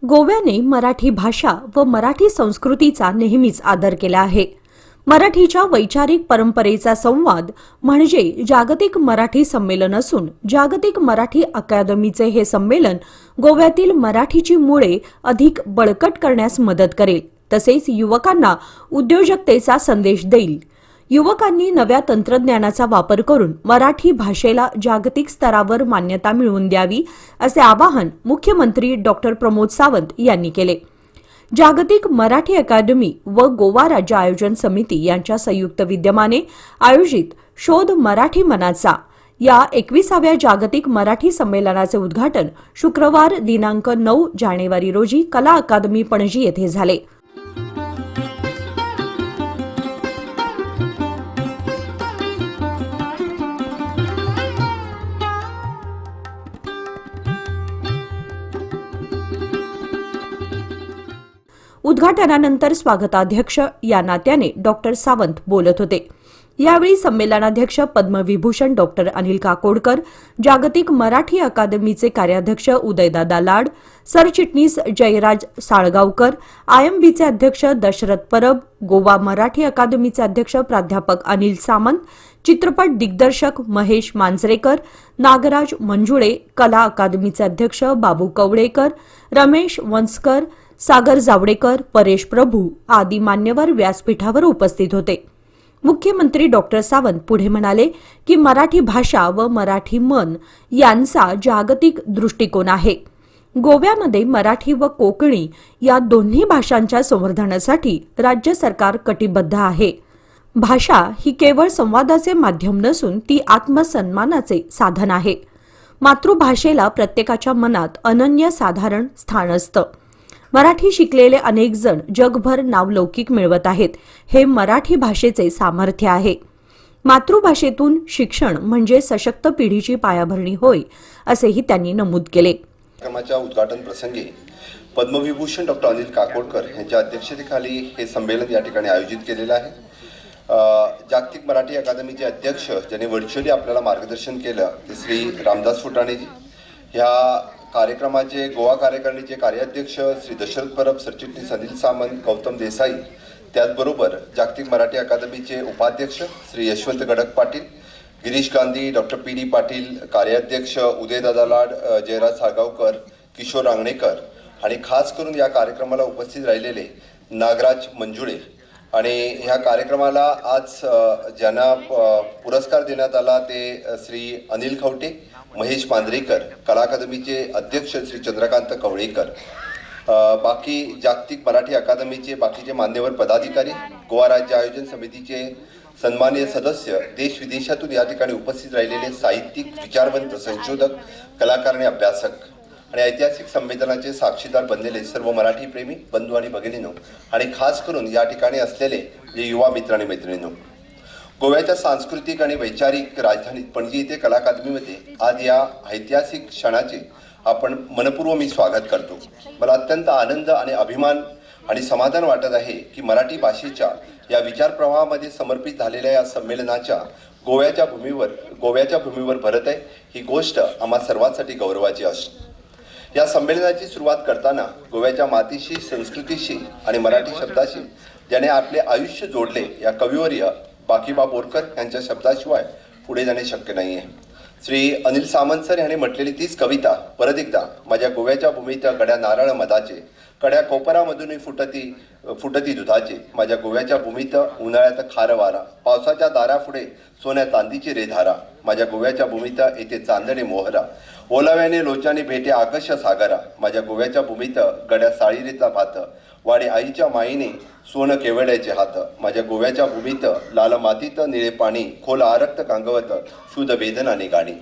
गोव्याने मराठी भाषा व मराठी संस्कृतीचा नेहमीच आदर केला आहे. मराठीच्या वैचारिक परंपरेचा संवाद म्हणजे जागतिक मराठी संमेलन असून जागतिक मराठी अकादमीचे हे संमेलन गोव्यातील मराठीची मुळे अधिक बळकट करण्यास मदत करेल, तसेच युवकांना उद्योजकतेचा संदेश देईल. युवकांनी नव्या तंत्रज्ञानाचा वापर करून मराठी भाषेला जागतिक स्तरावर मान्यता मिळवून द्यावी, असे आवाहन मुख्यमंत्री डॉक्टर प्रमोद सावंत यांनी केले. जागतिक मराठी अकादमी व गोवा राज्य आयोजन समिती यांच्या संयुक्त विद्यमाने आयोजित शोध मराठी मनाचा या 21व्या जागतिक मराठी संमेलनाचे उद्घाटन शुक्रवार दिनांक 9 जानेवारी रोजी कला अकादमी पणजी येथे झाले. उद्घाटनानंतर स्वागताध्यक्ष या नात्याने डॉक्टर सावंत बोलत होते. यावेळी संमेलनाध्यक्ष पद्मविभूषण डॉक्टर अनिल काकोडकर, जागतिक मराठी अकादमीचे कार्याध्यक्ष उदयदादा लाड, सरचिटणीस जयराज साळगावकर, आयएमबीचे अध्यक्ष दशरथ परब, गोवा मराठी अकादमीचे अध्यक्ष प्राध्यापक अनिल सामंत, चित्रपट दिग्दर्शक महेश मांजरेकर, नागराज मंजुळे, कला अकादमीचे अध्यक्ष बाबू कवडेकर, रमेश वंसकर, सागर जावडेकर, परेश प्रभू आदी मान्यवर व्यासपीठावर उपस्थित होते. मुख्यमंत्री डॉक्टर सावंत पुढे म्हणाले की मराठी भाषा व मराठी मन यांचा जागतिक दृष्टिकोन आहे. गोव्यामध्ये मराठी व कोकणी या दोन्ही भाषांच्या संवर्धनासाठी राज्य सरकार कटिबद्ध आहे. भाषा ही केवळ संवादाचे माध्यम नसून ती आत्मसन्मानाचे साधन आहे. मातृभाषेला प्रत्येकाच्या मनात अनन्यसाधारण स्थान असतं. मराठी शिकलेले अनेक जण जगभर नावलौकिक मिळवत आहेत. हे मराठी भाषेचे सामर्थ्य आहे. मातृभाषेतून शिक्षण म्हणजे सशक्त पिढीची पायाभरणी होय, असेही त्यांनी नमूद केले. कार्यक्रमाच्या उद्घाटन प्रसंगी पद्मविभूषण डॉक्टर अनिल काकोडकर यांच्या अध्यक्षतेखाली हे संमेलन या ठिकाणी आयोजित केलेलं आहे. जागतिक मराठी अकादमीचे अध्यक्ष ज्यांनी व्हर्च्युअली आपल्याला मार्गदर्शन केलं ते श्री रामदास फुटाणेजी. ह्या कार्यक्रमाचे गोवा कार्यकारिणीचे कार्याध्यक्ष श्री दशरथ परब, सरचिटणीस अनिल सामंत, गौतम देसाई, त्याचबरोबर जागतिक मराठी अकादमीचे उपाध्यक्ष श्री यशवंत गडक पाटील, गिरीश गांधी, डॉक्टर पी.डी. पाटील, कार्याध्यक्ष उदयदादा लाड, जयराज साळगावकर, किशोर रांगणेकर आणि खास करून या कार्यक्रमाला उपस्थित राहिलेले नागराज मंजुळे. आणि ह्या कार्यक्रमाला आज ज्यांना पुरस्कार देण्यात आला ते श्री अनिल खवटे, महेश मांजरेकर, कला अकादमीचे अध्यक्ष श्री चंद्रकांत कवळेकर, बाकी जागतिक मराठी अकादमीचे बाकीचे मान्यवर पदाधिकारी, गोवा राज्य आयोजन समितीचे सन्माननीय सदस्य, देश विदेशातून या ठिकाणी उपस्थित राहिलेले साहित्यिक, विचारवंत, संशोधक, कलाकार आणि अभ्यासक आणि ऐतिहासिक संमेलनाचे साक्षीदार बनलेले सर्व मराठी प्रेमी बंधू आणि भगिनींनो आणि खास करून या ठिकाणी असलेले जे युवा मित्र आणि मैत्रिणींनो, गोव्याच्या सांस्कृतिक आणि वैचारिक राजधानीत पणजी येथे कला अकादमीमध्ये आज या ऐतिहासिक क्षणाचे आपण मनपूर्वक मी स्वागत करतो. मला अत्यंत आनंद आणि अभिमान आणि समाधान वाटत आहे की मराठी भाषेच्या या विचारप्रवाहामध्ये समर्पित झालेल्या या संमेलनाच्या गोव्याच्या भूमीवर भरत आहे ही गोष्ट आम्हा सर्वांसाठी गौरवाची असते. या संमेलनाची सुरुवात करताना गोव्याच्या मातीशी, संस्कृतीशी आणि मराठी शब्दाशी ज्याने आपले आयुष्य जोडले या कविवर्य बाकीबा बोरकर यांच्या शब्दाशिवाय पुढे जाणे शक्य नाही आहे. श्री अनिल सामंत सर यांनी म्हटलेली तीच कविता परत एकदा माझ्या गोव्याच्या भूमीत गड्या नारळ मधाचे, कड्या कोपरामधूनही फुटती दुधाचे, माझ्या गोव्याच्या भूमीत उन्हाळ्यात खार वारा, पावसाच्या दारापुढे सोन्या चांदीची रेधारा, माझ्या गोव्याच्या भूमीत येते चांदणे मोहरा, ओलाव्याने लोचाने भेटे आकाश सागरा, माझ्या गोव्याच्या भूमीत गड्या साळीरेचा भात, वाडे आईच्या माईने सोनं केवड्याचे हात, माझ्या गोव्याच्या भूमीत लाल मातीत निळे पाणी, खोल आरक्त कांगवत, शुद्ध वेदनाने गाणी.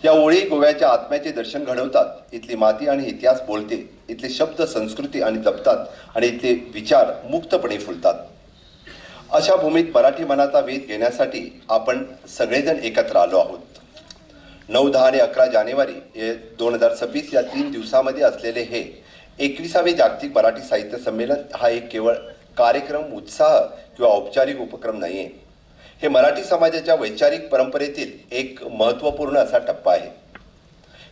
या ओळी गोव्याच्या आत्म्याचे दर्शन घडवतात. इथली माती आणि इतिहास बोलते, इथले शब्द संस्कृती आणि जपतात आणि इथले विचार मुक्तपणे फुलतात. अशा भूमीत मराठी मनाचा वेध घेण्यासाठी आपण सगळेजण एकत्र आलो आहोत. 9, 10 आणि 11 जानेवारी 2026 या 3 दिवसामध्ये असलेले हे 21वे जागतिक मराठी साहित्य संमेलन हा एक केवळ कार्यक्रम, उत्साह किंवा औपचारिक उपक्रम नाही आहे. हे मराठी समाजाच्या वैचारिक परंपरेतील एक महत्त्वपूर्ण असा टप्पा आहे.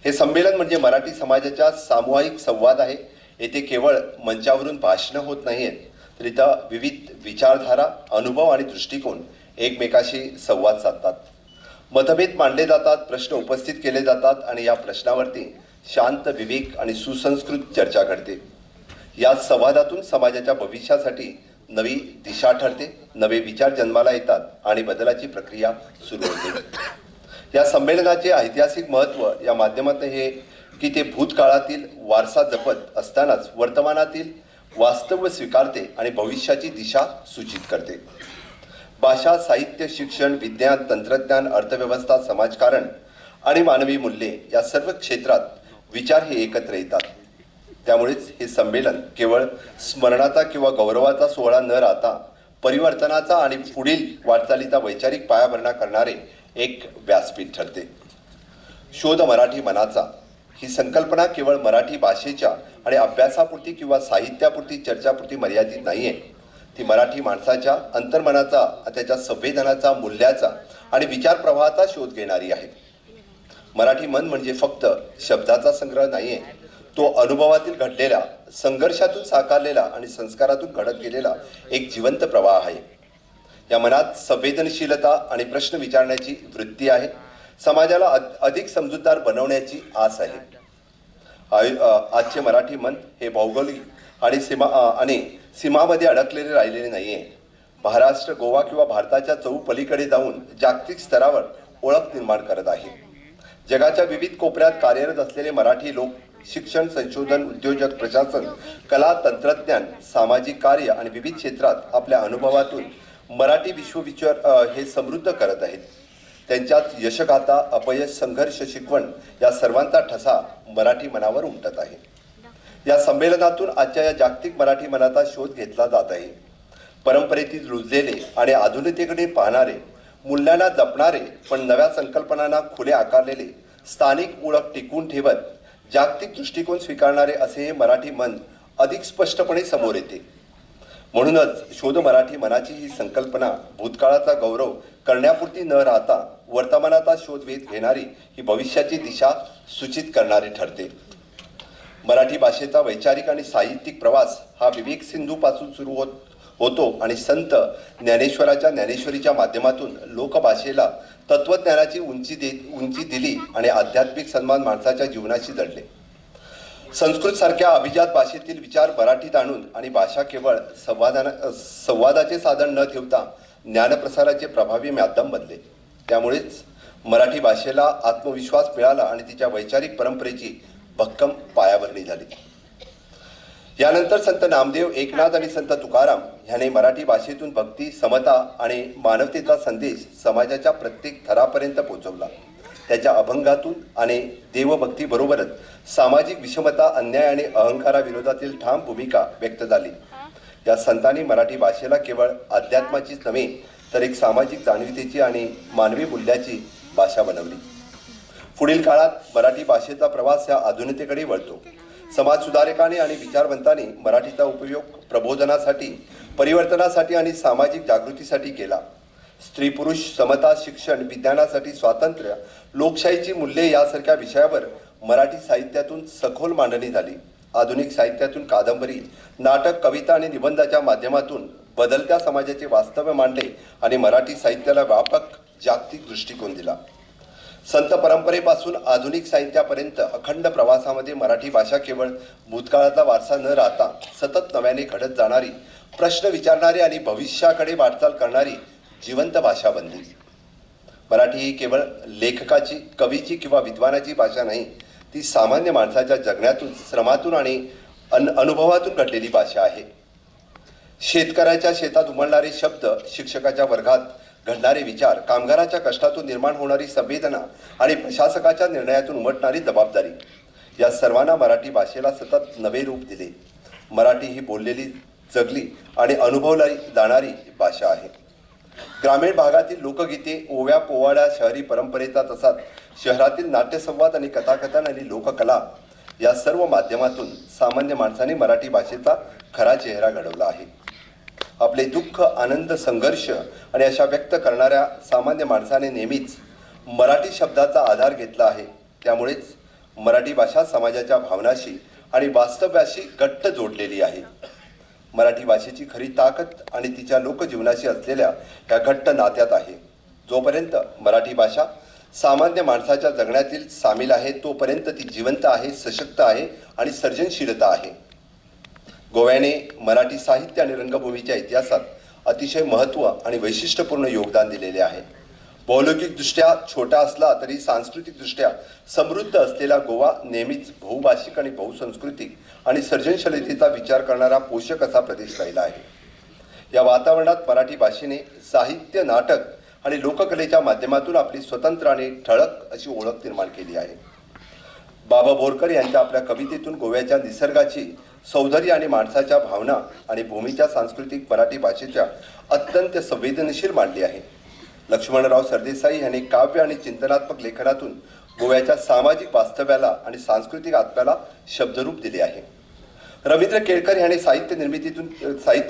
हे संमेलन म्हणजे मराठी समाजाचा सामूहिक संवाद आहे. येथे केवळ मंचावरून भाषणं होत नाहीत, तर इथं विविध विचारधारा, अनुभव आणि दृष्टिकोन एकमेकाशी संवाद साधतात. मतभेद मांडले जातात, प्रश्न उपस्थित केले जातात आणि या प्रश्नावरती शांत, विवेक आणि सुसंस्कृत चर्चा घडते. या संवादातून समाजाच्या भविष्यासाठी नवी दिशा ठरते, नवे विचार जन्माला येतात आणि बदलाची प्रक्रिया सुरू होते. या संमेलनाचे ऐतिहासिक महत्त्व या माध्यमातून हे की ते भूतकाळातील वारसा जपत असतानाच वर्तमानातील वास्तव स्वीकारते आणि भविष्याची दिशा सूचित करते. भाषा, साहित्य, शिक्षण, विज्ञान, तंत्रज्ञान, अर्थव्यवस्था, समाजकारण आणि मानवी मूल्ये या सर्व क्षेत्रात विचार हे एकत्र येतात. त्यामुळेच हे संमेलन केवळ स्मरणाचा किंवा गौरवाचा सोहळा न राहता परिवर्तनाचा आणि पुढील वाटचालीचा वैचारिक पायाभरणा करणारे एक व्यासपीठ ठरते. शोध मराठी मनाचा ही संकल्पना केवळ मराठी भाषेच्या आणि अभ्यासापुरती किंवा साहित्यापुरती, चर्चापुरती मर्यादित नाहीये. ती मराठी माणसाच्या अंतर्मनाचा, त्याच्या संवेदनाचा, मूल्याचा आणि विचार प्रवाहाचा शोध घेणारी आहे. मराठी मन म्हणजे फक्त शब्दाचा संग्रह नाहीये, तो अनुभवातील घडलेला, संघर्षातून साकारलेला आणि संस्कारातून घडत गेलेला एक जिवंत प्रवाह आहे. या मनात संवेदनशीलता आणि प्रश्न विचारण्याची वृत्ती आहे. समाजाला अधिक समजूतदार बनवण्याची आस आहे. आजचे मराठी मन हे भौगोलिक आणि सीमामध्ये अडकलेले राहिलेले नाहीये. महाराष्ट्र, गोवा किंवा भारताच्या चहूपलीकडे जाऊन जागतिक स्तरावर ओळख निर्माण करत आहे. जगाच्या विविध कोपऱ्यात कार्यरत असलेले मराठी लोक शिक्षण, संशोधन, उद्योजक, प्रशासन, कला, तंत्रज्ञान, सामाजिक कार्य आणि विविध क्षेत्रात आपल्या अनुभवातून मराठी विश्वविचार हे समृद्ध करत आहेत. त्यांच्यात यशगाथा, अपयश, संघर्ष, शिकवण या सर्वांचा ठसा मराठी मनावर उमटत आहे. या संमेलनातून आजच्या या जागतिक मराठी मनाचा शोध घेतला जात आहे. परंपरेतील रुजलेले आणि आधुनिकतेकडे पाहणारे, मूल्यांना जपणारे पण नव्या संकल्पनांना खुले आकारलेले, स्थानिक ओळख टिकवून ठेवत जागतिक दृष्टिकोन स्वीकारणारे असे हे मराठी मन अधिक स्पष्टपणे समोर येते. म्हणूनच शोध मराठी मनाची ही संकल्पना भूतकाळाचा गौरव करण्यापुरती न राहता वर्तमानाचा शोध घेणारी ही भविष्याची दिशा सूचित करणारी ठरते. मराठी भाषेचा वैचारिक आणि साहित्यिक प्रवास हा विवेक सिंधूपासून सुरू होतो आणि संत ज्ञानेश्वराच्या ज्ञानेश्वरीच्या माध्यमातून लोकभाषेला तत्वज्ञानाची उंची दिली आणि आध्यात्मिक सन्मान माणसाच्या जीवनाशी जडले. संस्कृत सारख्या अभिजात भाषेतील विचार मराठीत आणून आणि भाषा केवळ संवादाचे साधन न ठेवता ज्ञानप्रसाराचे प्रभावी माध्यम बनले. त्यामुळेच मराठी भाषेला आत्मविश्वास मिळाला आणि तिच्या वैचारिक परंपरेची भक्कम पायाभरणी झाली. यानंतर संत नामदेव, एकनाथ आणि संत तुकाराम ह्याने मराठी भाषेतून भक्ती, समता आणि मानवतेचा संदेश समाजाच्या प्रत्येक थरापर्यंत पोहोचवला. त्याच्या अभंगातून आणि देवभक्तीबरोबरच सामाजिक विषमता, अन्याय आणि अहंकाराविरोधातील ठाम भूमिका व्यक्त झाली. या संतांनी मराठी भाषेला केवळ अध्यात्माचीच नव्हे तर एक सामाजिक जाणीवेची आणि मानवी मूल्याची भाषा बनवली. पुढील काळात मराठी भाषेचा प्रवास या आधुनिकतेकडे वळतो. समाज सुधारकांनी आणि विचारवंतांनी मराठीचा उपयोग प्रबोधनासाठी, परिवर्तनासाठी आणि सामाजिक जागृतीसाठी केला. स्त्री पुरुष समता, शिक्षण, विज्ञानासाठी स्वातंत्र्य, लोकशाहीची मूल्ये यासारख्या विषयावर मराठी साहित्यातून सखोल मांडणी झाली. आधुनिक साहित्यातून कादंबरी, नाटक, कविता आणि निबंधाच्या माध्यमातून बदलत्या समाजाचे वास्तव मांडले आणि मराठी साहित्याला व्यापक जागतिक दृष्टिकोन दिला. संत परंपरेपासून आधुनिक साहित्यापर्यंत अखंड प्रवासामध्ये मराठी भाषा केवळ भूतकाळाचा वारसा न राहता सतत नव्याने घडत जाणारी, प्रश्न विचारणारी आणि भविष्याकडे वाटचाल करणारी जिवंत भाषा बनली. मराठी ही केवळ लेखकाची, कवीची किंवा विद्वानाची भाषा नाही, ती सामान्य माणसाच्या जगण्यातून, श्रमातून आणि अनुभवातून घडलेली भाषा आहे. शेतकऱ्याच्या शेतात उमलणारे शब्द, शिक्षकाच्या वर्गात घडणारे विचार, कामगाराच्या कष्टातून निर्माण होणारी संवेदना आणि प्रशासकाच्या निर्णयातून उमटणारी जबाबदारी, या सर्वांना मराठी भाषेला सतत नवे रूप दिले. मराठी ही बोललेली, जगली आणि अनुभवली जाणारी भाषा आहे. ग्रामीण भागातील लोकगीते, ओव्या, पोवाड्या, शहरी परंपरेचा तसाच शहरातील नाट्यसंवाद आणि कथाकथन आणि लोककला या सर्व माध्यमातून सामान्य माणसाने मराठी भाषेचा खरा चेहरा घडवला आहे. आपले दुःख, आनंद, संघर्ष आणि अशा व्यक्त करणाऱ्या सामान्य माणसाने नेहमीच मराठी शब्दाचा आधार घेतला आहे. त्यामुळेच मराठी भाषा समाजाच्या भावनाशी आणि वास्तव्याशी घट्ट जोडलेली आहे. मराठी भाषेची खरी ताकद आणि तिच्या लोकजीवनाशी असलेल्या या घट्ट नात्यात आहे. जोपर्यंत मराठी भाषा सामान्य माणसाच्या जगण्यातील सामील आहे तोपर्यंत ती जिवंत आहे, सशक्त आहे आणि सर्जनशीलता आहे. गोव्याने मराठी साहित्य आणि रंगभूमीच्या इतिहासात अतिशय महत्त्व आणि वैशिष्ट्यपूर्ण योगदान दिलेले आहे. भौगोलिकदृष्ट्या छोटा असला तरी सांस्कृतिकदृष्ट्या समृद्ध असलेला गोवा नेहमीच बहुभाषिक आणि बहुसंस्कृतिक आणि सर्जनशीलतेचा विचार करणारा पोषक असा प्रदेश राहिला आहे. या वातावरणात मराठी भाषेने साहित्य, नाटक आणि लोककलेच्या माध्यमातून आपली स्वतंत्र आणि ठळक अशी ओळख निर्माण केली आहे. बाबा बोरकर यांच्या आपल्या कवितेतून गोव्याच्या निसर्गाची सौंदर्य आणि माणसाच्या भावना आणि भूमीच्या सांस्कृतिक मराठी भाषेच्या अत्यंत संवेदनशील मांडली आहे. लक्ष्मणराव सरदेसाई यांनी काव्य आणि चिंतनात्मक लेखनातून गोव्याच्या सामाजिक वास्तव्याला आणि सांस्कृतिक आत्म्याला शब्दरूप दिले आहे. रवींद्र केळकर यांनी साहित्य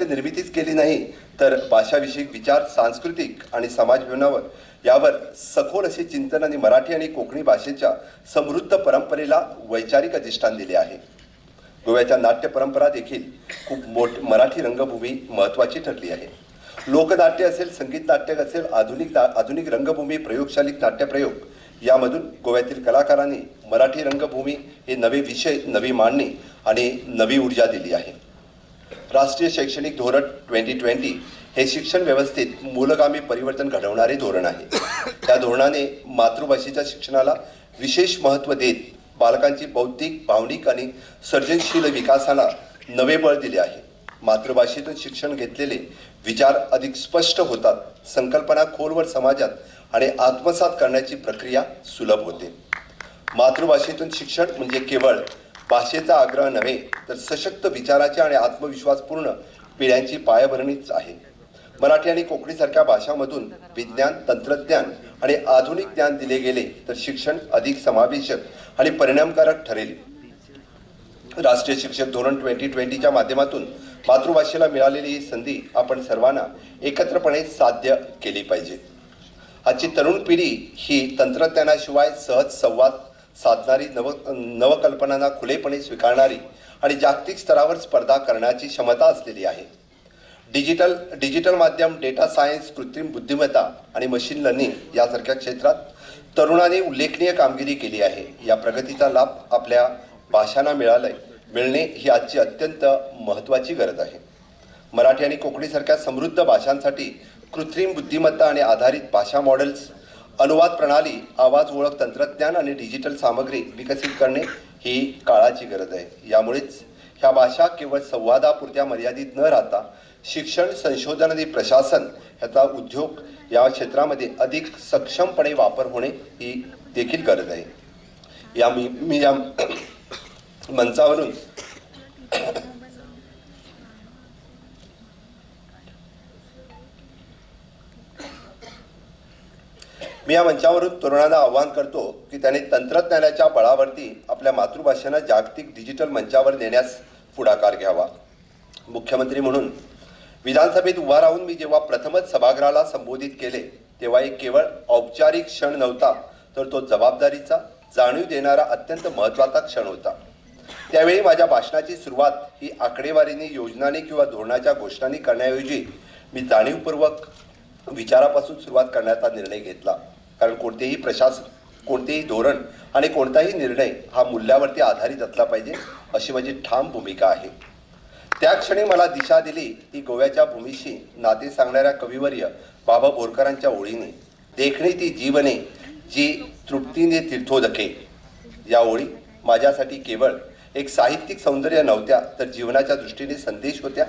निर्मितीच केली नाही तर भाषाविषयक विचार, सांस्कृतिक आणि समाज जीवनावर यावर सखोल असे चिंतन आणि मराठी आणि कोकणी भाषेच्या समृद्ध परंपरेला वैचारिक अधिष्ठान दिले आहे. गोव्याच्या नाट्य परंपरा देखील खूप मराठी रंगभूमी महत्त्वाची ठरली आहे. लोकनाट्य असेल, संगीत नाट्य असेल, आधुनिक रंगभूमी, प्रयोगशालीक नाट्यप्रयोग यामधून गोव्यातील कलाकारांनी मराठी रंगभूमी हे नवे विषय, नवी मांडणी आणि नवी ऊर्जा दिली आहे. राष्ट्रीय शैक्षणिक धोरण 2020 हे शिक्षण व्यवस्थेत मूलगामी परिवर्तन घडवणारे धोरण आहे. त्या धोरणाने मातृभाषेच्या शिक्षणाला विशेष महत्त्व देत बालकांची बौद्धिक, भावनिक आणि सर्जनशील विकासाला नवे बळ दिले आहे. मातृभाषेतून शिक्षण घेतलेले विचार अधिक स्पष्ट होतात, संकल्पना खोलवर समाजात आणि आत्मसात करण्याची प्रक्रिया सुलभ होते. मातृभाषेतून शिक्षण म्हणजे केवळ भाषेचा आग्रह नव्हे तर सशक्त विचाराची आणि आत्मविश्वासपूर्ण पिढ्यांची पायाभरणीच आहे. मराठी आणि कोकणीसारख्या भाषांमधून विज्ञान, तंत्रज्ञान आणि आधुनिक ज्ञान दिले गेले तर शिक्षण अधिक समावेशक आणि परिणामकारक ठरेल. राष्ट्रीय शिक्षक धोरण 2020च्या माध्यमातून मातृभाषेला मिळालेली ही संधी आपण सर्वांना एकत्रपणे साध्य केली पाहिजे. आजची तरुण पिढी ही तंत्रज्ञानाशिवाय सहज संवाद साधणारी, नवकल्पनांना खुलेपणे स्वीकारणारी आणि जागतिक स्तरावर स्पर्धा करण्याची क्षमता असलेली आहे. डिजिटल माध्यम, डेटा सायन्स, कृत्रिम बुद्धिमत्ता आणि मशीन लर्निंग यासारख्या क्षेत्रात तरुणांनी उल्लेखनीय कामगिरी केली आहे. या प्रगतीचा लाभ आपल्या भाषांना मिळणे ही आजची अत्यंत महत्त्वाची गरज आहे. मराठी आणि कोकणीसारख्या समृद्ध भाषांसाठी कृत्रिम बुद्धिमत्ता आणि आधारित भाषा मॉडेल्स, अनुवाद प्रणाली, आवाज ओळख तंत्रज्ञान आणि डिजिटल सामग्री विकसित करणे ही काळाची गरज आहे. यामुळेच ह्या भाषा केवळ संवादापुरत्या मर्यादित न राहता शिक्षण, संशोधन आणि प्रशासन ह्याचा उद्योग या क्षेत्रामध्ये अधिक सक्षमपणे वापर होणे ही देखील गरज आहे. मी या मंचावरून तरुणांना आवाहन करतो की त्याने तंत्रज्ञानाच्या बळावरती आपल्या मातृभाषेला जागतिक डिजिटल मंचावर नेण्यास पुढाकार घ्यावा. मुख्यमंत्री म्हणून विधानसभेत उभा राहून मी जेव्हा प्रथमच सभागृहाला संबोधित केले तेव्हा एक केवळ औपचारिक क्षण नव्हता तर तो जबाबदारीचा, जाणीव देणारा अत्यंत महत्त्वाचा क्षण होता. त्यावेळी माझ्या भाषणाची सुरुवात ही आकडेवारीने, योजनांनी किंवा धोरणाच्या घोषणांनी करण्याऐवजी मी जाणीवपूर्वक विचारापासून सुरुवात करण्याचा निर्णय घेतला. कारण कोणतेही प्रशासन, कोणतेही धोरण आणि कोणताही निर्णय हा मूल्यावरती आधारित असला पाहिजे अशी माझी ठाम भूमिका आहे. त्या क्षणी मला दिशा दिली ती गोव्याच्या भूमीशी नाते सांगणाऱ्या कविवर्य बाबा बोरकरांच्या ओळीने. देखणे ती जीवने जी तृप्तीने तीर्थोदके. या ओळी माझ्यासाठी केवळ एक साहित्यिक सौंदर्य नव्हत्या तर जीवनाच्या दृष्टीने संदेश होत्या.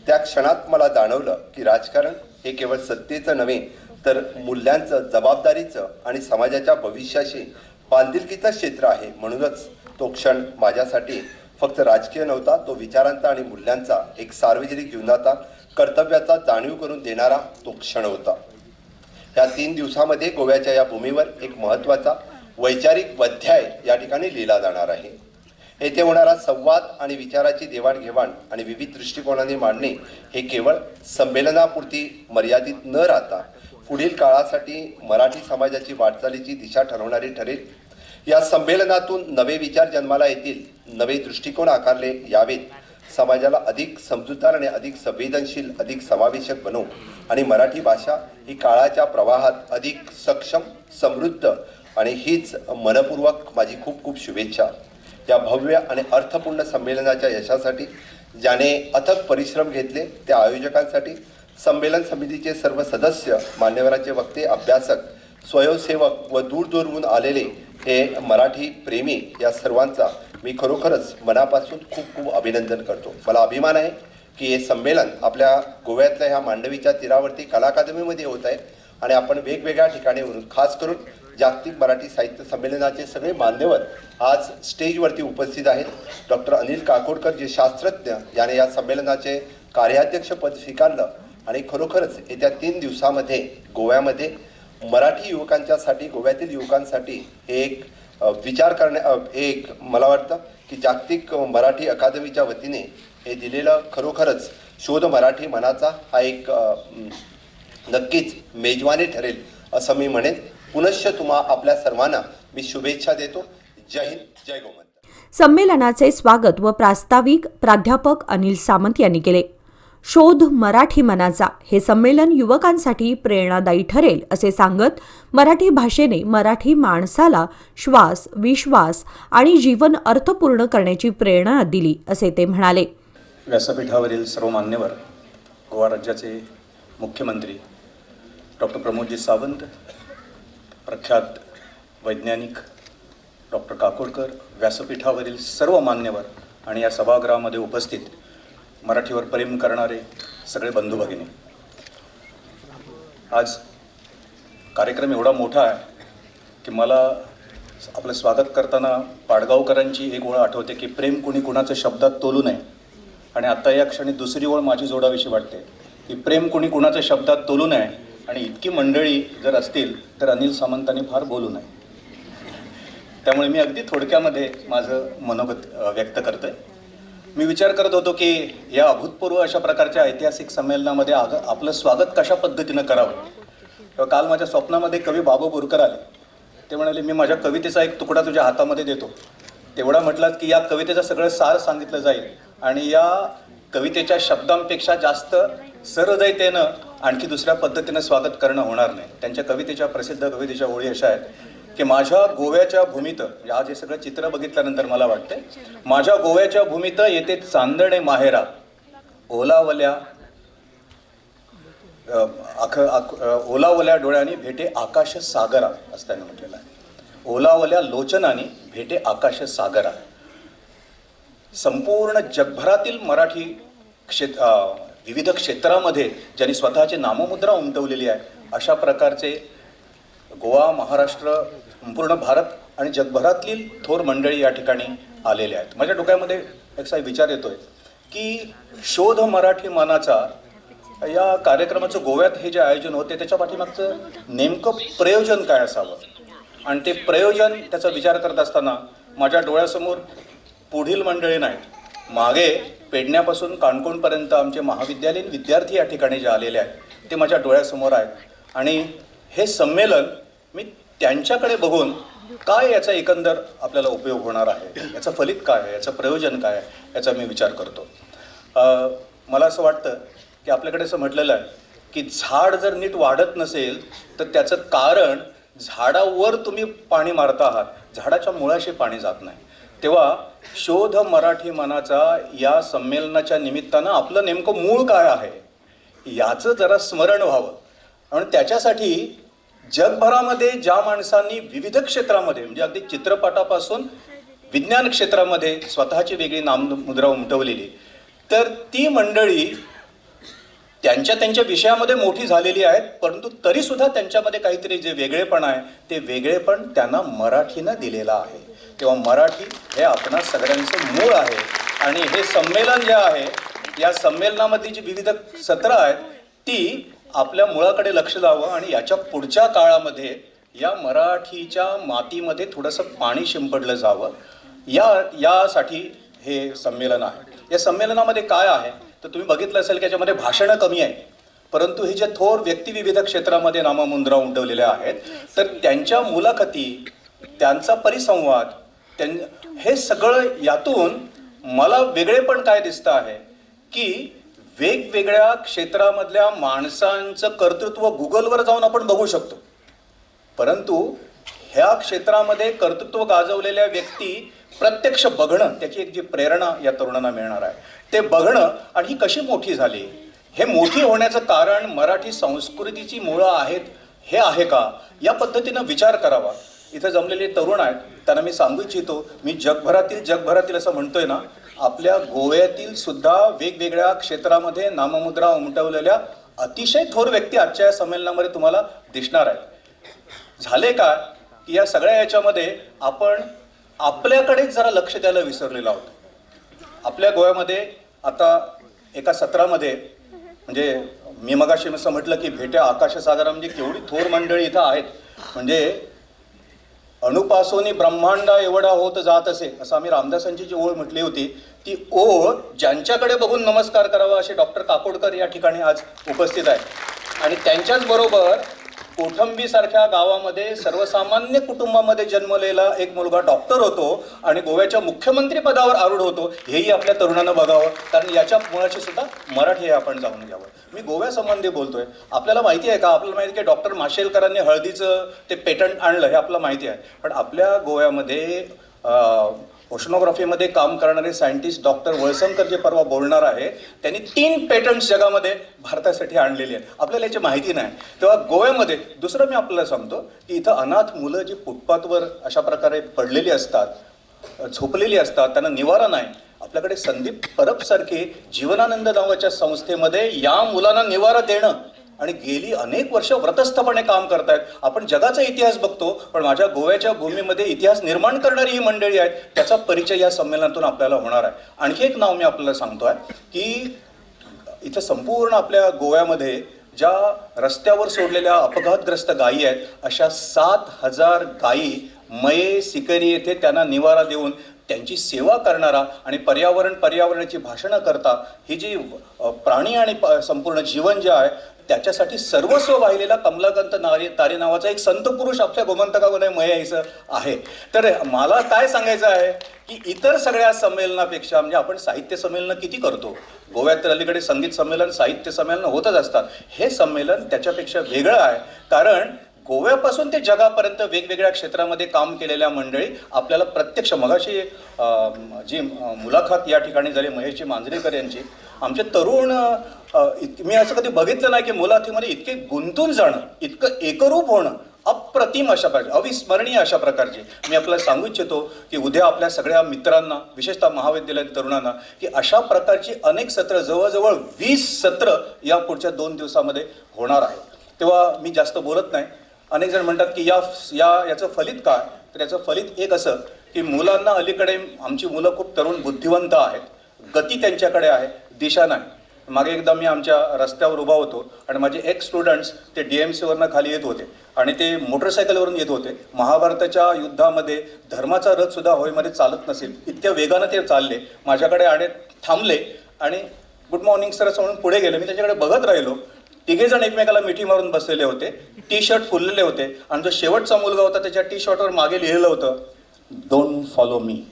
त्या क्षणात मला जाणवलं की राजकारण हे केवळ सत्तेचं नव्हे तर मूल्यांचं, जबाबदारीचं आणि समाजाच्या भविष्याशी बांधिलकीचं क्षेत्र आहे. म्हणूनच तो क्षण माझ्यासाठी फक्त राजकीय नव्हता, तो विचारांचा आणि मूल्यांचा, एक सार्वजनिक जीवनाचा कर्तव्याचा जाणीव करून देणारा तो क्षण होता. या 3 दिवसामध्ये गोव्याच्या या भूमीवर एक महत्त्वाचा वैचारिक अध्याय या ठिकाणी लिहिला जाणार आहे. येथे होणारा संवाद आणि विचाराची देवाणघेवाण आणि विविध दृष्टिकोनाने मांडणे हे केवळ संमेलनापुरती मर्यादित न राहता पुढील काळासाठी मराठी समाजाची वाटचालीची दिशा ठरवणारी ठरेल. या संमेलनातून नवे विचार जन्माला येतील, नवे दृष्टिकोन आकारले यावेत, समाजाला अधिक समजूतदार आणि अधिक संवेदनशील, अधिक समावेशक बनवू आणि मराठी भाषा ही काळाच्या प्रवाहात अधिक सक्षम, समृद्ध आणि हीच मनपूर्वक माझी खूप खूप शुभेच्छा. या भव्य आणि अर्थपूर्ण संमेलनाच्या यशासाठी ज्याने अथक परिश्रम घेतले त्या आयोजकांसाठी, संमेलन समितीचे सर्व सदस्य, मान्यवरांचे वक्ते, अभ्यासक, स्वयंसेवक व दूरदूरहून आलेले हे मराठी प्रेमी या सर्वांचा मी खरोखरच मनापासून खूप खूप अभिनंदन करतो. मला अभिमान आहे की हे संमेलन आपल्या गोव्यातल्या ह्या मांडवीच्या तीरावरती कला अकादमीमध्ये होत आहे आणि आपण वेगवेगळ्या ठिकाणीवरून, खास करून जागतिक मराठी साहित्य संमेलनाचे सगळे मान्यवर आज स्टेजवरती उपस्थित आहेत. डॉक्टर अनिल काकोडकर जे शास्त्रज्ञ, याने या संमेलनाचे कार्याध्यक्षपद स्वीकारलं आणि खरोखरच येत्या 3 दिवसामध्ये गोव्यामध्ये मराठी युवकांच्यासाठी, गोव्यातील युवकांसाठी हे एक विचार एक मला वाटतं की जागतिक मराठी अकादमीच्या वतीने हे दिलेलं खरोखरच शोध मराठी मनाचा हा एक नक्कीच मेजवानी ठरेल असं मी म्हणेन. पुनश्च तुम्हा आपल्या सर्वांना मी शुभेच्छा देतो. जय हिंद, जय गोमंतक. संमेलनाचे स्वागत व प्रास्ताविक प्राध्यापक अनिल सामंत यांनी केले. शोध मराठी मनाचा हे संमेलन युवकांसाठी प्रेरणादायी ठरेल असे सांगत मराठी भाषेने मराठी माणसाला श्वास, विश्वास आणि जीवन अर्थपूर्ण करण्याची प्रेरणा दिली असे ते म्हणाले. व्यासपीठावरील सर्व मान्यवर, गोवा राज्याचे मुख्यमंत्री डॉक्टर प्रमोदजी सावंत, प्रख्यात वैज्ञानिक डॉक्टर काकोडकर, व्यासपीठावरील सर्व मान्यवर आणि या सभागृहामध्ये उपस्थित मराठीवर प्रेम करणारे सगळे बंधू भगिनी, आज कार्यक्रम एवढा मोठा आहे की मला आपलं स्वागत करताना पाडगावकरांची एक ओळ आठवते की प्रेम कुणी कुणाचं शब्दात तोलू नये. आणि आता या क्षणी दुसरी ओळ माझी जोडाविषयी वाटते की प्रेम कुणी कुणाचं शब्दात तोलू नये आणि इतकी मंडळी जर असतील तर अनिल सामंतांनी फार बोलू नये. त्यामुळे मी अगदी थोडक्यामध्ये माझं मनोगत व्यक्त करतोय. मी विचार करत होतो की या अभूतपूर्व अशा प्रकारच्या ऐतिहासिक संमेलनामध्ये आपलं स्वागत कशा पद्धतीनं करावं. तेव्हा काल माझ्या स्वप्नामध्ये कवी बाबू बोरकर आले. ते म्हणाले, मी माझ्या कवितेचा एक तुकडा तुझ्या हातामध्ये देतो. तेवढा म्हटलात की या कवितेचं सगळं सार सांगितलं जाईल आणि या कवितेच्या शब्दांपेक्षा जास्त सहृदयतेनं आणखी दुसऱ्या पद्धतीनं स्वागत करणं होणार नाही. त्यांच्या कवितेच्या, प्रसिद्ध कवितेच्या ओळी अशा आहेत की माझ्या गोव्याच्या भूमीत, आज हे सगळं चित्र बघितल्यानंतर मला वाटतंय, माझ्या गोव्याच्या भूमीत येते चांदणे माहेरा, ओलावल्या ओलावल्या डोळ्यांनी भेटे आकाश सागरा असं त्याने म्हटलेलं आहे. ओलावल्या लोचनाने भेटे आकाश सागरा. संपूर्ण जगभरातील मराठी विविध क्षेत्रामध्ये ज्यांनी स्वतःची नाममुद्रा उमटवलेली आहे अशा प्रकारचे गोवा, महाराष्ट्र, संपूर्ण भारत आणि जगभरातील थोर मंडळी या ठिकाणी आलेले आहेत. माझ्या डोक्यामध्ये एक विचार येतोय की शोध मराठी मनाचा या कार्यक्रमाचं गोव्यात हे जे आयोजन होते त्याच्या पाठीमागचं नेमकं प्रयोजन काय असावं. आणि ते प्रयोजन, त्याचा विचार करत असताना माझ्या डोळ्यासमोर पुढील मंडळी नाहीत, मागे पेडण्यापासून काणकोणपर्यंत आमचे महाविद्यालयीन विद्यार्थी या ठिकाणी जे आलेले आहेत ते माझ्या डोळ्यासमोर आहेत. आणि हे संमेलन मी त्यांच्याकडे बघून काय याचा एकंदर आपल्याला उपयोग होणार आहे, याचं फलित काय आहे, याचं प्रयोजन काय आहे, याचा मी विचार करतो. मला असं वाटतं की आपल्याकडे असं म्हटलेलं आहे की झाड जर नीट वाढत नसेल तर त्याचं कारण झाडावर तुम्ही पाणी मारता आहात, झाडाच्या मुळाशी पाणी जात नाही. तेव्हा शोध मराठी मनाचा या संमेलनाच्या निमित्तानं आपलं नेमकं मूळ काय आहे याचं जरा स्मरण व्हावं. आणि त्याच्यासाठी जगभरामध्ये ज्या माणसांनी विविध क्षेत्रामध्ये, म्हणजे अगदी चित्रपटापासून विज्ञान क्षेत्रामध्ये स्वतःची वेगळी नाममुद्रा उमटवलेली, तर ती मंडळी त्यांच्या विषयामध्ये मोठी झालेली आहेत, परंतु तरीसुद्धा त्यांच्यामध्ये काहीतरी जे वेगळेपण आहे ते वेगळेपण त्यांना मराठीनं दिलेलं आहे. तेव्हा मराठी हे आपणा सगळ्यांचं मूळ आहे. आणि हे संमेलन जे आहे, या संमेलनामध्ये जी विविध सत्रं आहेत ती आपल्या मुळाकडे लक्ष द्यावं आणि याच्या पुढच्या काळामध्ये या मराठीच्या मातीमध्ये थोडंसं पाणी शिंपडलं जावं, यासाठी हे संमेलन आहे. या संमेलनामध्ये काय आहे तर तुम्ही बघितलं असेल की याच्यामध्ये भाषणं कमी आहे, परंतु हे जे थोर व्यक्ती विविध क्षेत्रामध्ये नाममुद्रा उमटवलेल्या आहेत तर त्यांच्या मुलाखती त्यांचा परिसंवाद हे सगळं यातून मला वेगळेपण काय दिसतं आहे की वेगवेगळ्या क्षेत्रामधल्या माणसांचं कर्तृत्व गुगलवर जाऊन आपण बघू शकतो, परंतु ह्या क्षेत्रामध्ये कर्तृत्व गाजवलेल्या व्यक्ती प्रत्यक्ष बघणं, त्याची एक जी प्रेरणा या तरुणांना मिळणार आहे ते बघणं, आणि ही कशी मोठी झाली, हे मोठी होण्याचं कारण मराठी संस्कृतीची मुळं आहेत हे आहे का, या पद्धतीनं विचार करावा. इथं जमलेले तरुण आहेत त्यांना मी सांगू इच्छितो, मी जगभरातील असं म्हणतोय ना, आपल्या गोव्यातील सुद्धा वेगवेगळ्या क्षेत्रामध्ये नाममुद्रा उमटवलेल्या अतिशय थोर व्यक्ती आजच्या या संमेलनामध्ये तुम्हाला दिसणार आहेत. झाले का की या सगळ्या याच्यामध्ये आपण आपल्याकडेच जरा लक्ष द्यायला विसरलेलो आहोत. आपल्या गोव्यामध्ये आता एका सत्रामध्ये म्हणजे मी मगाशी असं म्हटलं की भेट्या आकाशसागरा, म्हणजे केवढी थोर मंडळी इथं आहेत, म्हणजे अणुपासोनी ब्रह्मांडा एवढा होत जात असे, असं आम्ही रामदासांची जी ओळ म्हटली होती, ती ओळ ज्यांच्याकडे बघून नमस्कार करावा असे डॉक्टर काकोडकर या ठिकाणी आज उपस्थित आहेत. आणि त्यांच्याच बरोबर कोठंबीसारख्या गावामध्ये सर्वसामान्य कुटुंबामध्ये जन्मलेला एक मुलगा डॉक्टर होतो आणि गोव्याच्या मुख्यमंत्री पदावर आरूढ होतो, हेही आपल्या तरुणांना बघावं, कारण याच्या मुळाशी सुद्धा मराठी हे आपण जाणून घ्यावं. मी गोव्यासंबंधी बोलतोय. आपल्याला माहिती आहे का, आपल्याला माहिती आहे की डॉक्टर माशेलकरांनी हळदीचं ते पेटंट आणलं, हे आपल्याला माहिती आहे, पण आपल्या गोव्यामध्ये ओशनोग्राफीमध्ये काम करणारे सायंटिस्ट डॉक्टर वळसंकर जे परवा बोलणार आहे, त्यांनी 3 पेटंट्स जगामध्ये भारतासाठी आणलेली आहेत. आपल्याला याची माहिती नाही. तेव्हा गोव्यामध्ये दुसरं मी आपल्याला सांगतो की इथं अनाथ मुलं जी फुटपाथवर अशा प्रकारे पडलेली असतात, झोपलेली असतात, त्यांना निवारा नाही. आपल्याकडे संदीप परबसारखे जीवनानंद नावाच्या संस्थेमध्ये या मुलांना निवारा देणं आणि गेली अनेक वर्ष व्रतस्थपणे काम करतायत. आपण जगाचा इतिहास बघतो, पण माझ्या गोव्याच्या भूमीमध्ये इतिहास निर्माण करणारी ही मंडळी आहेत, त्याचा परिचय या संमेलनातून आपल्याला होणार आहे. आणखी एक नाव मी आपल्याला सांगतोय की इथं संपूर्ण आपल्या गोव्यामध्ये ज्या रस्त्यावर सोडलेल्या अपघातग्रस्त गायी आहेत, अशा 7,000 गायी मये सिकरी येथे त्यांना निवारा देऊन त्यांची सेवा करणारा आणि पर्यावरणाची भाषणं करता, ही जी प्राणी आणि संपूर्ण जीवन जे आहे त्याच्यासाठी सर्वस्व वाहिलेला कमलाकांत तारे नावाचा एक संत पुरुष आपल्या गोमंतकामध्ये मयायचं आहे. तर मला काय सांगायचं आहे की इतर सगळ्या संमेलनापेक्षा, म्हणजे आपण साहित्य संमेलनं किती करतो, गोव्यात तर अलीकडे संगीत संमेलन, साहित्य संमेलन होतच असतात, हे संमेलन त्याच्यापेक्षा वेगळं आहे. कारण गोव्यापासून ते जगापर्यंत वेगवेगळ्या क्षेत्रामध्ये काम केलेल्या मंडळी आपल्याला प्रत्यक्ष, मगाशी जी मुलाखत या ठिकाणी झाली महेशजी मांजरेकर यांची, आमचे तरुण, मी असं कधी बघितलं नाही की मुलाखतीमध्ये इतके गुंतून जाणं, इतकं एकरूप होणं, अप्रतिम अशा प्रकारचे, अविस्मरणीय अशा प्रकारचे. मी आपल्याला सांगू इच्छितो की उद्या आपल्या सगळ्या मित्रांना, विशेषतः महाविद्यालयातील तरुणांना, की अशा प्रकारची अनेक सत्र, जवळजवळ 20 सत्र या पुढच्या 2 दिवसामध्ये होणार आहेत. तेव्हा मी जास्त बोलत नाही. अनेक जण म्हणतात की याचं फलित काय, तर याचं फलित एक असं की मुलांना, अलीकडे आमची मुलं खूप तरुण बुद्धिवंत आहेत, गती त्यांच्याकडे आहे, दिशा नाही. मागे एकदा मी आमच्या रस्त्यावर उभा होतो आणि माझे एक स्टुडंट्स ते DMCवरनं खाली येत होते आणि ते मोटरसायकलवरून येत होते. महाभारताच्या युद्धामध्ये धर्माचा रथ सुद्धा होईमध्ये चालत नसेल इतक्या वेगानं ते चालले, माझ्याकडे थांबले आणि गुड मॉर्निंग सर असं म्हणून पुढे गेले. मी त्याच्याकडे बघत राहिलो. 3 जण एकमेकाला मिठी मारून बसलेले होते, T-शर्ट फुललेले होते आणि जो शेवटचा मुलगा होता त्याच्या T-शर्टवर मागे लिहिलं होतं, don't follow me,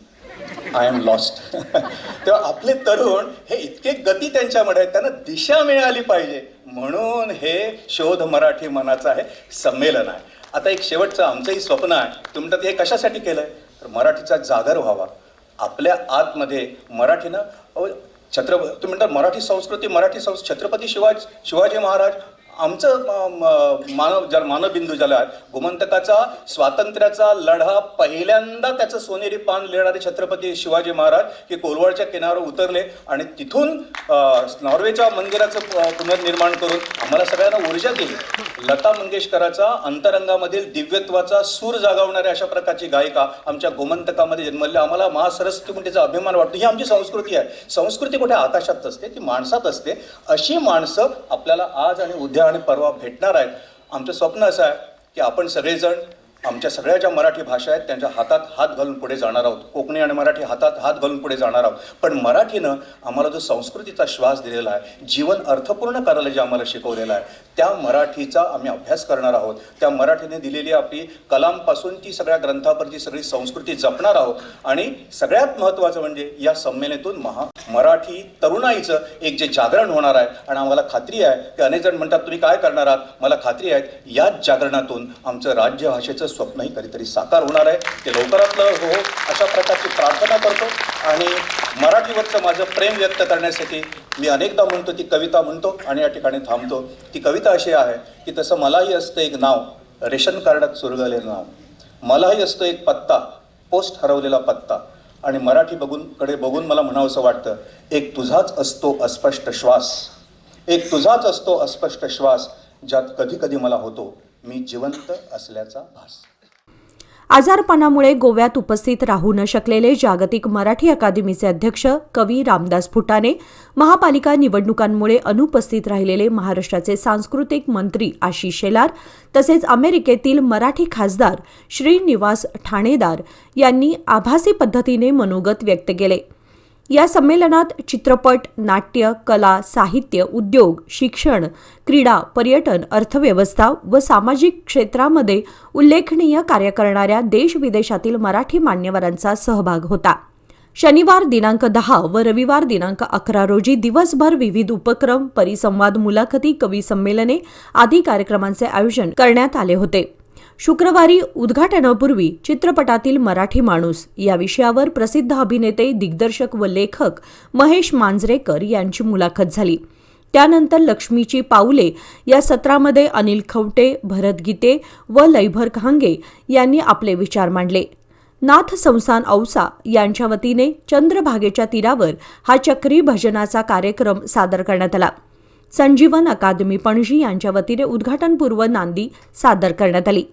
I am lost. तेव्हा आपले तरुण हे इतके गती त्यांच्यामध्ये आहेत, त्यांना दिशा मिळाली पाहिजे, म्हणून हे शोध मराठी मनाचं आहे संमेलन आहे. आता एक शेवटचं आमचंही स्वप्न आहे. तुम्ही म्हणतात हे कशासाठी केलंय, तर मराठीचा जागर व्हावा आपल्या आतमध्ये. मराठीनं तुम्ही म्हणतात मराठी संस्कृती, छत्रपती शिवाजी महाराज आमचं मानबिंदू ज्याला आहे, गोमंतकाचा स्वातंत्र्याचा लढा पहिल्यांदा त्याचं सोनेरी पान लिहिणारे छत्रपती शिवाजी महाराज की कोलवाडच्या किनाऱ्यावर उतरले आणि तिथून नॉर्वेच्या मंदिराचं पुनर्निर्माण करून आम्हाला सगळ्यांना ऊर्जा दिली. लता मंगेशकराचा अंतरंगामधील दिव्यत्वाचा सूर जागवणाऱ्या अशा प्रकारची गायिका आमच्या गोमंतकामध्ये जन्मल्या. आम्हाला महासरस्वती म्हणून त्याचा अभिमान वाटतो. ही आमची संस्कृती आहे. संस्कृती कुठे आकाशात असते, ती माणसात असते. अशी माणसं आपल्याला आज आणि उद्या आणि परवा भेटणार आहेत. आमचं स्वप्न असं आहे की आपण सगळेजण आमच्या सगळ्या ज्या मराठी भाषा आहेत त्यांच्या हातात हात घालून पुढे जाणार आहोत. कोकणी आणि मराठी हातात हात घालून पुढे जाणार आहोत. पण मराठीनं आम्हाला जो संस्कृतीचा श्वास दिलेला आहे, जीवन अर्थपूर्ण करायला जे आम्हाला शिकवलेलं आहे, त्या मराठीचा आम्ही अभ्यास करणार आहोत. त्या मराठीने दिलेली आपली कलांपासून ती सगळ्या ग्रंथापर्यंत सगळी संस्कृती जपणार आहोत. आणि सगळ्यात महत्त्वाचं म्हणजे या संमेलनातून मराठी तरुणाईचं एक जे जागरण होणार आहे. आणि आम्हाला खात्री आहे की अनेक जण म्हणतात तुम्ही काय करणार आहात, मला खात्री आहे याच जागरणातून आमचं राज्यभाषेचं स्वप्नही कधीतरी साकार होणार आहे. ते लवकरात लवकर हो अशा प्रकारची प्रार्थना करतो. आणि मराठीवरचं माझं प्रेम व्यक्त करण्यासाठी मी अनेकदा म्हणतो ती कविता म्हणतो आणि या ठिकाणी थांबतो. ती कविता अशी आहे की तसं मलाही असतं एक नाव, रेशन कार्डात चुरगळलेलं नाव. मलाही असतो एक पत्ता, पोस्ट हरवलेला पत्ता. आणि मराठी बघून मला म्हणावंसं वाटतं, एक तुझाच असतो अस्पष्ट श्वास, एक तुझाच असतो अस्पष्ट श्वास, ज्यात कधी कधी मला होतो मी जिवंत असल्याचा भास. आजारपणामुळे गोव्यात उपस्थित राहू न शकलेले जागतिक मराठी अकादमीचे अध्यक्ष कवी रामदास फुटाणे, महापालिका निवडणुकांमुळे अनुपस्थित राहिलेले महाराष्ट्राचे सांस्कृतिक मंत्री आशिष शेलार तसेच अमेरिकेतील मराठी खासदार श्रीनिवास ठाणेदार यांनी आभासी पद्धतीने मनोगत व्यक्त केले. या संमेलनात चित्रपट, नाट्य, कला, साहित्य, उद्योग, शिक्षण, क्रीडा, पर्यटन, अर्थव्यवस्था व सामाजिक क्षेत्रामध्ये उल्लेखनीय कार्य करणाऱ्या देश-विदेशातील मराठी मान्यवरांचा सहभाग होता. शनिवार दिनांक 10 व रविवार दिनांक 11 रोजी दिवसभर विविध उपक्रम, परिसंवाद, मुलाखती, कवी संमेलने आदी कार्यक्रमांचे आयोजन करण्यात आले होते. शुक्रवारी उद्घाटनापूर्वी चित्रपटातील मराठी माणूस या विषयावर प्रसिद्ध अभिनेते, दिग्दर्शक व लेखक महेश मांजरेकर यांची मुलाखत झाली. त्यानंतर लक्ष्मीची पाऊले या सत्रामध्ये अनिल खवटे, भरत गीते व लैभर खांगे यांनी आपले विचार मांडले. नाथ संस्थान औसा यांच्या वतीने चंद्रभागेच्या तीरावर हा चक्री भजनाचा कार्यक्रम सादर करण्यात आला. संजीवन अकादमी पणजी यांच्या वतीने उद्घाटनपूर्व नांदी सादर करण्यात आली.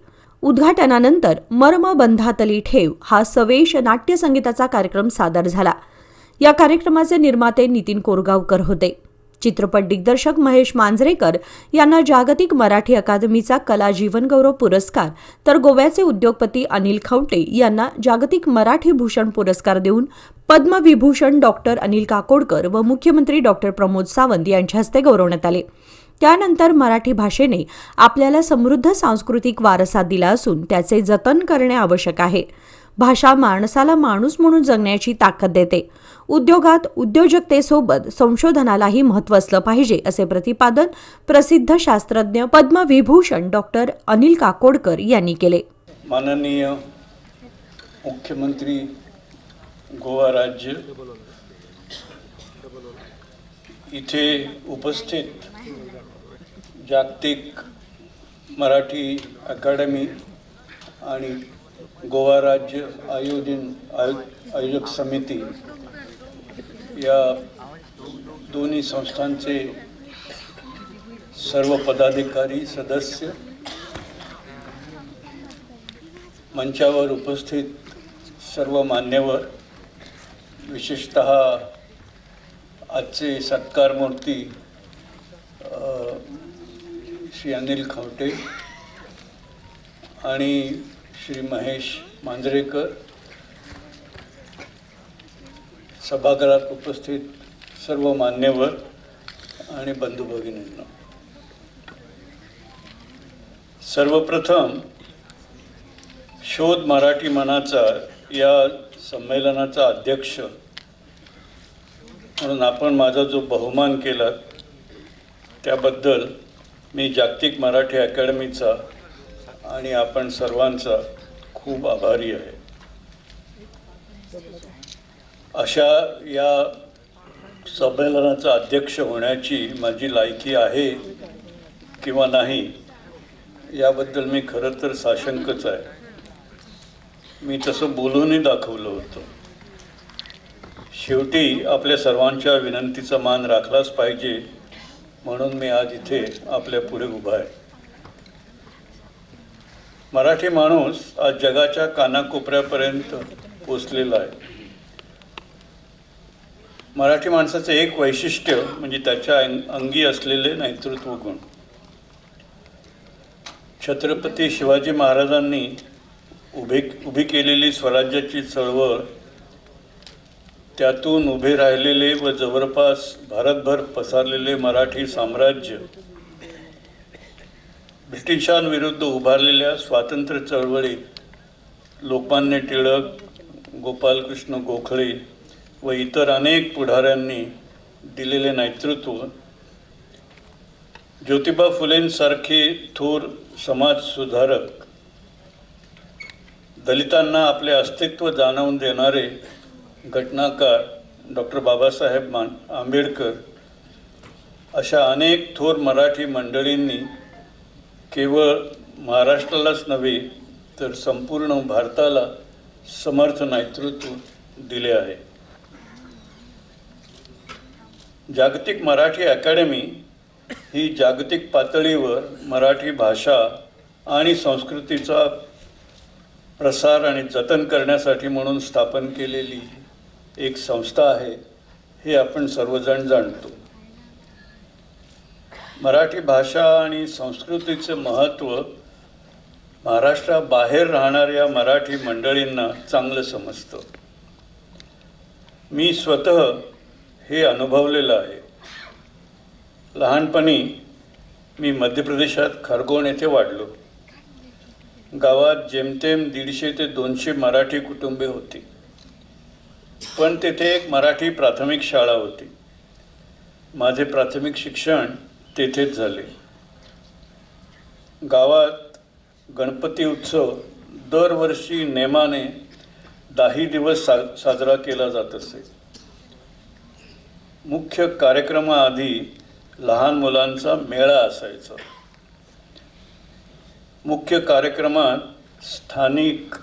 उद्घाटनानंतर मर्म बंधातली ठेव हा सवेश नाट्य संगीताचा कार्यक्रम सादर झाला. या कार्यक्रमाचे निर्माते नितीन कोरगावकर होते. चित्रपट दिग्दर्शक महेश मांजरेकर यांना जागतिक मराठी अकादमीचा कला जीवनगौरव पुरस्कार तर गोव्याचे उद्योगपती अनिल खवटे यांना जागतिक मराठी भूषण पुरस्कार देऊन पद्मविभूषण डॉक्टर अनिल काकोडकर व मुख्यमंत्री डॉक्टर प्रमोद सावंत यांच्या हस्ते गौरवण्यात आले. त्यानंतर मराठी भाषेने आपल्याला समृद्ध सांस्कृतिक वारसा दिला असून त्याचे जतन करणे आवश्यक आहे. भाषा माणसाला माणूस म्हणून जगण्याची ताकद देते. उद्योगात उद्योजकतेसोबत संशोधनालाही महत्त्व असलं पाहिजे असे प्रतिपादन प्रसिद्ध शास्त्रज्ञ पद्मविभूषण डॉक्टर अनिल काकोडकर यांनी केले. माननीय मुख्यमंत्री गोवा राज्य, इथे उपस्थित जागतिक मराठी अकादमी आणि गोवा राज्य आयोजक समिती या दोन्ही संस्थांचे सर्व पदाधिकारी, सदस्य, मंचावर उपस्थित सर्व मान्यवर, विशेषतः आजचे सत्कारमूर्ती श्री अनिल खवटे आणि श्री महेश मांजरेकर, सभागृहात उपस्थित सर्व मान्यवर आणि बंधू भगिनींना, सर्वप्रथम शोध मराठी मनाचा या संमेलनाचा अध्यक्ष म्हणून आपण माझा जो बहुमान केला त्याबद्दल मी जागतिक मराठी अकादमीचा आणि आपण सर्वांचा खूप आभारी आहे. अशा या संमेलनाचा अध्यक्ष होण्याची माझी लायकी आहे किंवा नाही याबद्दल मी खरं तर साशंकच आहे. मी तसं बोलूनही दाखवलं होतं. शेवटी आपल्या सर्वांच्या विनंतीचा मान राखलाच पाहिजे म्हणून मी आज इथे आपल्या पुढे उभा आहे. मराठी माणूस आज जगाच्या कानाकोपऱ्यापर्यंत पोचलेला आहे. मराठी माणसाचं एक वैशिष्ट्य म्हणजे त्याच्या अंगी असलेले नेतृत्व गुण. छत्रपती शिवाजी महाराजांनी उभी केलेली स्वराज्याची चळवळ, त्यातून उभे राहिलेले व जवळपास भारतभर पसरलेले मराठी साम्राज्य, ब्रिटिशांविरुद्ध उभारलेल्या स्वातंत्र्य चळवळीत लोकमान्य टिळक, गोपालकृष्ण गोखले व इतर अनेक पुढाऱ्यांनी दिलेले नेतृत्व, ज्योतिबा फुलेंसारखे थोर समाजसुधारक, दलितांना आपले अस्तित्व जाणवून देणारे घटनाकार डॉक्टर बाबासाहेब आंबेडकर अशा अनेक थोर मराठी मंडळींनी केवळ महाराष्ट्रालाच नव्हे तर संपूर्ण भारताला समर्थ नेतृत्व दिले आहे. जागतिक मराठी अकादमी ही जागतिक पातळीवर मराठी भाषा आणि संस्कृतीचा प्रसार आणि जतन करण्यासाठी म्हणून स्थापन केलेली एक संस्था आहे, हे आपण सर्वजण जाणतो. मराठी भाषा आणि संस्कृतीचे महत्त्व महाराष्ट्राबाहेर राहणाऱ्या मराठी मंडळींना चांगलं समजतं. मी स्वतः हे अनुभवलेलं आहे. लहानपणी मी मध्य प्रदेशात खरगोण येथे वाढलो. गावात जेमतेम 150 ते 200 मराठी कुटुंबे होती, पण तेथे एक मराठी प्राथमिक शाळा होती. माझे प्राथमिक शिक्षण तेथेच झाले. गावात गणपती उत्सव दरवर्षी नेमाने 10 दिवस साजरा केला जात असे. मुख्य कार्यक्रमाआधी लहान मुलांचा मेळा असायचा. मुख्य कार्यक्रमात स्थानिक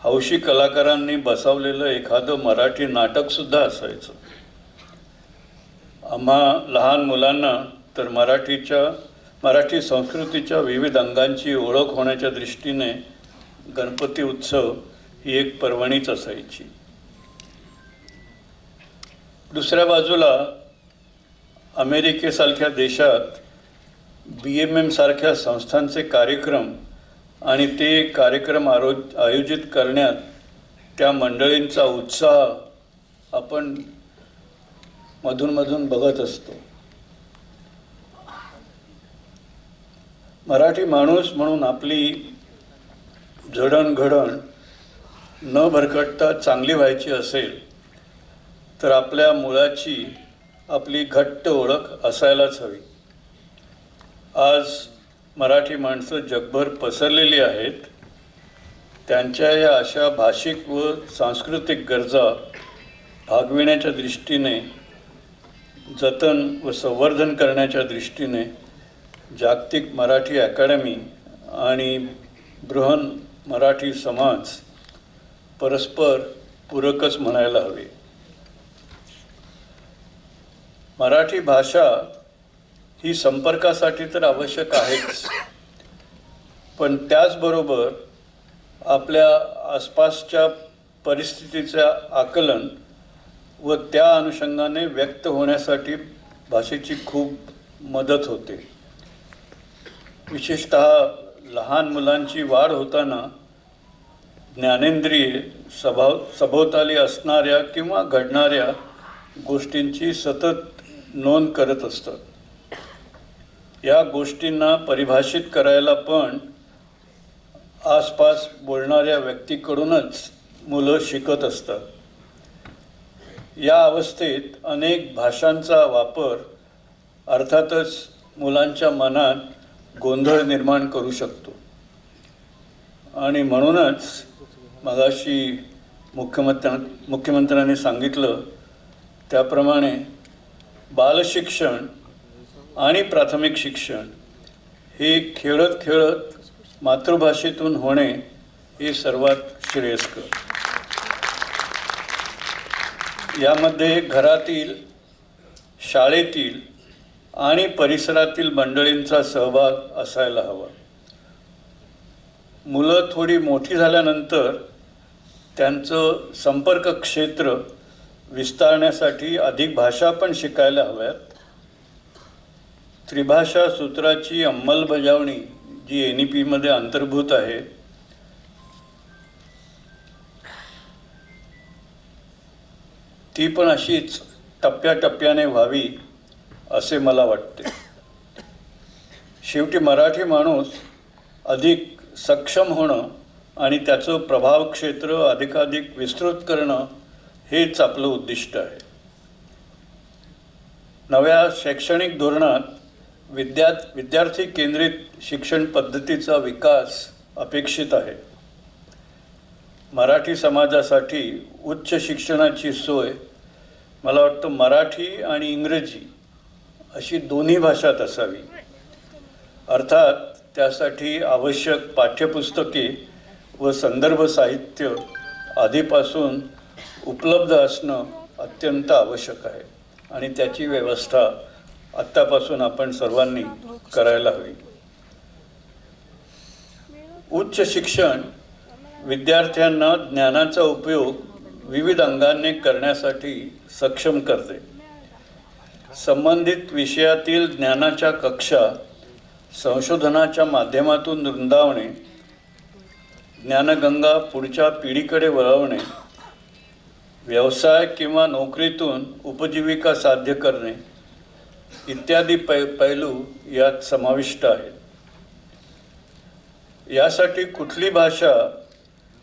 हौशी कलाकारांनी बसवलेलं एखादं मराठी नाटकसुद्धा असायचं. आम्हा लहान मुलांना तर मराठी संस्कृतीच्या विविध अंगांची ओळख होण्याच्या दृष्टीने गणपती उत्सव ही एक पर्वणीच असायची. दुसऱ्या बाजूला अमेरिकेसारख्या देशात BMM सारख्या संस्थांचे कार्यक्रम आणि ते कार्यक्रम आयोजित करण्यात त्या मंडळींचा उत्साह आपण मधून बघत असतो. मराठी माणूस म्हणून आपली जडणघडण न भरकटता चांगली व्हायची असेल तर आपल्या मुळाची आपली घट्ट ओळख असायलाच हवी. आज मराठी माणसं जगभर पसरलेली आहेत. त्यांच्या या अशा भाषिक व सांस्कृतिक गरजा भागविण्याच्या दृष्टीने, जतन व संवर्धन करण्याच्या दृष्टीने जागतिक मराठी अकादमी आणि बृहन मराठी समाज परस्पर पूरकच म्हणायला हवे. मराठी भाषा ही संपर्कासाठी तर आवश्यक आहेच, पण त्याचबरोबर आपल्या आसपासच्या परिस्थितीचे आकलन व त्या अनुषंगाने व्यक्त होण्यासाठी भाषेची खूप मदत होते. विशेषतः लहान मुलांची वाढ होताना ज्ञानेंद्रिये सभोवताली असणाऱ्या किंवा घडणाऱ्या गोष्टींची सतत नोंद करत असतात. या गोष्टींना परिभाषित करायला पण आसपास बोलणाऱ्या व्यक्तीकडूनच मुलं शिकत असतात. या अवस्थेत अनेक भाषांचा वापर अर्थातच मुलांच्या मनात गोंधळ निर्माण करू शकतो आणि म्हणूनच मगाशी मुख्यमंत्र्यांनी सांगितलं त्याप्रमाणे बालशिक्षण आणि प्राथमिक शिक्षण हे खेळत खेळत मातृभाषेतून होणे हे सर्वात श्रेयस्कर. यामध्ये घरातील, शाळेतील आणि परिसरातील मंडळींचा सहभाग असायला हवा. मुलं थोडी मोठी झाल्यानंतर त्यांचं संपर्क क्षेत्र विस्तारण्यासाठी अधिक भाषा पण शिकायला हव्यात. त्रिभाषा सूत्राची अंमलबजावणी जी NEP मध्ये अंतर्भूत आहे ती पण अशीच टप्प्याटप्प्याने व्हावी असे मला वाटते. शेवटी मराठी माणूस अधिक सक्षम होणं आणि त्याचं प्रभाव क्षेत्र अधिकाधिक विस्तृत करणं हेच आपलं उद्दिष्ट आहे. नव्या शैक्षणिक धोरणात विद्यार्थी केंद्रित शिक्षण पद्धतीचा विकास अपेक्षित आहे. मराठी समाजासाठी उच्च शिक्षणाची सोय मला वाटतं मराठी आणि इंग्रजी अशी दोन्ही भाषात असावी. अर्थात त्यासाठी आवश्यक पाठ्यपुस्तके व संदर्भ साहित्य आधीपासून उपलब्ध असणं अत्यंत आवश्यक आहे आणि त्याची व्यवस्था आत्तापासून आपण सर्वांनी करायला हवी. उच्च शिक्षण विद्यार्थ्यांना ज्ञानाचा उपयोग विविध अंगाने करण्यासाठी सक्षम करते. संबंधित विषयातील ज्ञानाच्या कक्षा संशोधनाच्या माध्यमातून रुंदावणे, ज्ञानगंगा पुढच्या पिढीकडे वळवणे, व्यवसाय किंवा नोकरीतून उपजीविका साध्य करणे इत्यादी पैलू यात समाविष्ट आहेत. यासाठी कुठली भाषा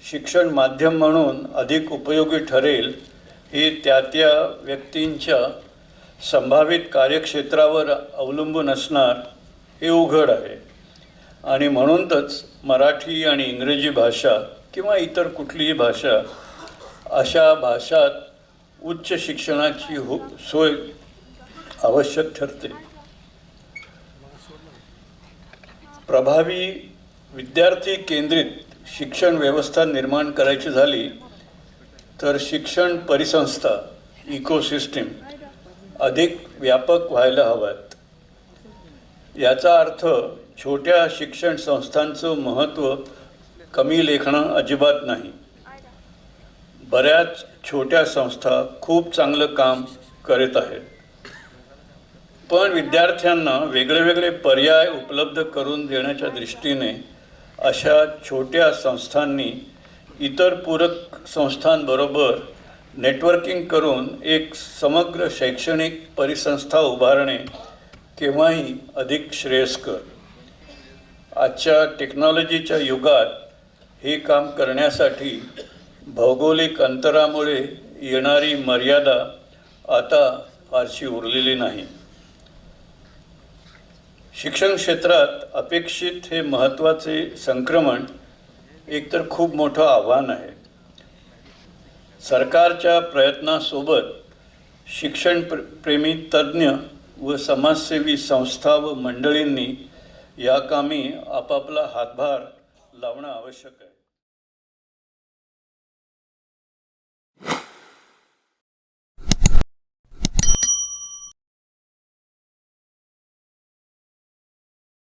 शिक्षण माध्यम म्हणून अधिक उपयोगी ठरेल हे त्या व्यक्तींच्या संभावित कार्यक्षेत्रावर अवलंबून असणार हे उघड आहे. आणि म्हणूनच मराठी आणि इंग्रजी भाषा किंवा इतर कुठलीही भाषा अशा भाषात उच्च शिक्षणाची सोय आवश्यक ठरते. प्रभावी विद्यार्थी केंद्रित शिक्षण व्यवस्था निर्माण करायची झाली तर शिक्षण परिसंस्था इकोसिस्टीम अधिक व्यापक व्हायला हव्यात. याचा अर्थ छोट्या शिक्षण संस्थांचं महत्त्व कमी लेखणं अजिबात नाही. बऱ्याच छोट्या संस्था खूप चांगलं काम करत आहेत, पण विद्यार्थ्यांना वेगळे पर्याय उपलब्ध करून देण्याच्या दृष्टीने अशा छोट्या संस्थांनी इतर पूरक संस्थांबरोबर नेटवर्किंग करून एक समग्र शैक्षणिक परिसंस्था उभारणे केव्हाही अधिक श्रेयस्कर. आजच्या टेक्नॉलॉजीच्या युगात हे काम करण्यासाठी भौगोलिक अंतरामुळे येणारी मर्यादा आता फारशी उरलेली नाही. शिक्षण क्षेत्रात अपेक्षित हे महत्त्वाचे संक्रमण एकतर खूप मोठं आव्हान आहे. सरकारच्या प्रयत्नासोबत शिक्षणप्रेमी तज्ज्ञ व समाजसेवी संस्था व मंडळींनी या कामी आपापला हातभार लावणं आवश्यक आहे.